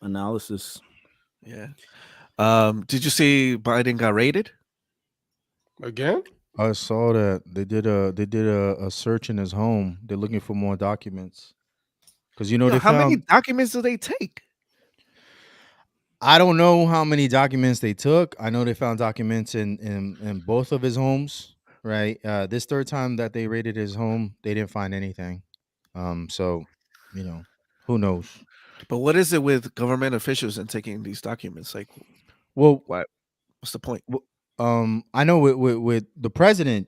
analysis. Yeah. Did you see Biden got raided? Again? I saw that they did a search in his home. They're looking for more documents because Yo, they how many found. documents do they take? I don't know how many documents they took. I know they found documents in both of his homes. Right. This third time that they raided his home, they didn't find anything. So, you know, who knows? But what is it with government officials and taking these documents? Like, Well, what? What's the point? I know with the president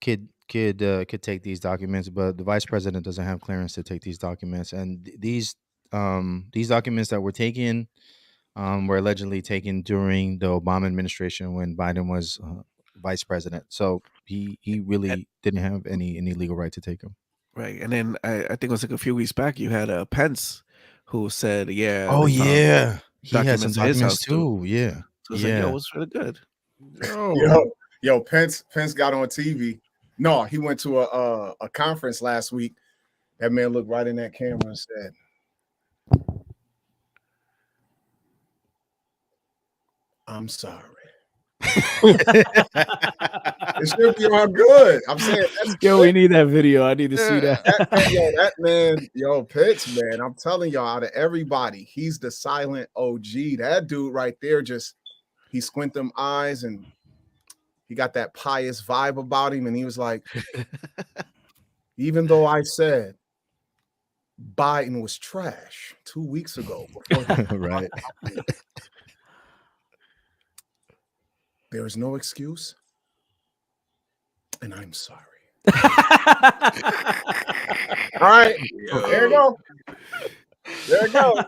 could take these documents, but the vice president doesn't have clearance to take these documents. And these documents that were taken were allegedly taken during the Obama administration when Biden was vice president. So he And, really didn't have any legal right to take them. right. And then I think it was like a few weeks back, you had Pence who said, yeah, Oh they found yeah, he had some documents in his documents house too. too. Yeah, So it's like, yo, yeah. what's really good? Yo. Yo, Pence got on TV. No, he went to a conference last week. That man looked right in that camera and said, "I'm sorry." It should be all good. I'm saying, that's Yo, we need that video. I need to see that. that man, Pitts, man. I'm telling y'all, out of everybody, he's the silent OG. That dude right there, he squint them eyes and he got that pious vibe about him. And he was like, even though I said Biden was trash 2 weeks ago, Right. there is no excuse, and I'm sorry. All right, there you go. There you go.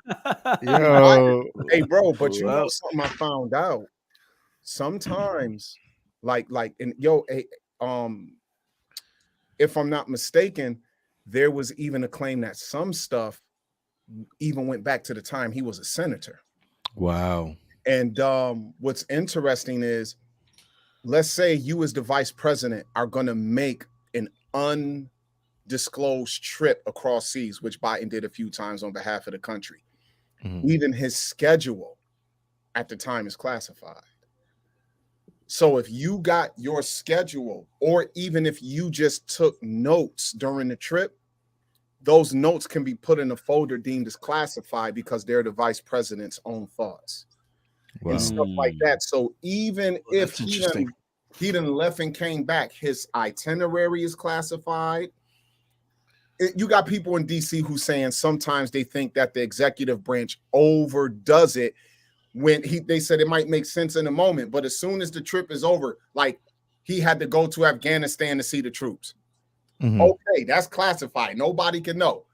Yo. Hey, bro, but you know something I found out? Sometimes, if I'm not mistaken, there was even a claim that some stuff even went back to the time he was a senator. Wow. And what's interesting is, let's say you as the vice president are going to make an undisclosed trip across seas, which Biden did a few times on behalf of the country. Mm-hmm. Even his schedule at the time is classified. So if you got your schedule, or even if you just took notes during the trip, those notes can be put in a folder deemed as classified because they're the vice president's own thoughts. Wow. And stuff like that. So even if he done left and came back, his itinerary is classified. You got people in DC who saying sometimes they think that the executive branch overdoes it when they said it might make sense in a moment, but as soon as the trip is over, like he had to go to Afghanistan to see the troops. Mm-hmm. Okay, that's classified. Nobody can know.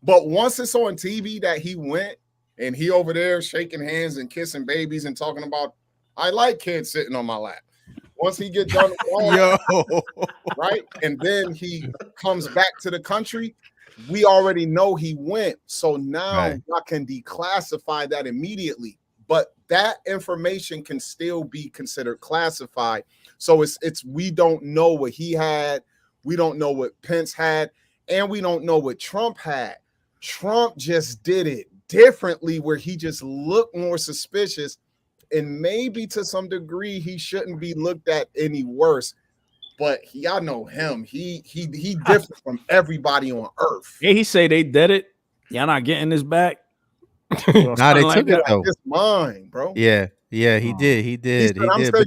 But once it's on TV that he went and he over there shaking hands and kissing babies and talking about, I like kids sitting on my lap. Once he get done, right? And then he comes back to the country, we already know he went. So now I can declassify that immediately. But that information can still be considered classified. So it's we don't know what he had, we don't know what Pence had, and we don't know what Trump had. Trump just did it differently, where he just looked more suspicious, and maybe to some degree he shouldn't be looked at any worse. But y'all know him. He different from everybody on earth. Yeah, he say they did it. Y'all not getting this back. Nah, they took it though. It's mine, bro. Yeah, he did. He did. He said,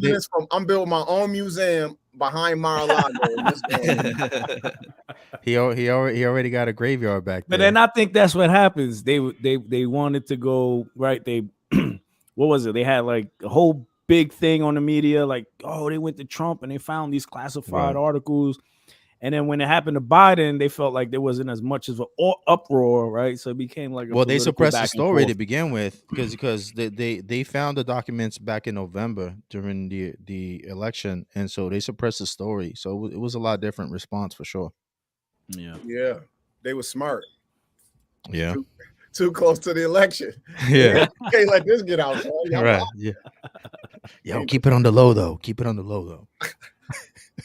I'm building my own museum behind Mar-a-Lago. He already got a graveyard back there. But then I think that's what happens. They wanted to go right. They what was it? They had like a whole big thing on the media, like, oh, they went to Trump and they found these classified articles. And then when it happened to Biden, they felt like there wasn't as much as an uproar, right? So it became like they suppressed the story to begin with because they found the documents back in November during the election, and so they suppressed the story. So it was a lot different response for sure. Yeah, they were smart. Yeah, too close to the election. Yeah, can't let this get out. Right. Yeah. Yo, keep it on the low though.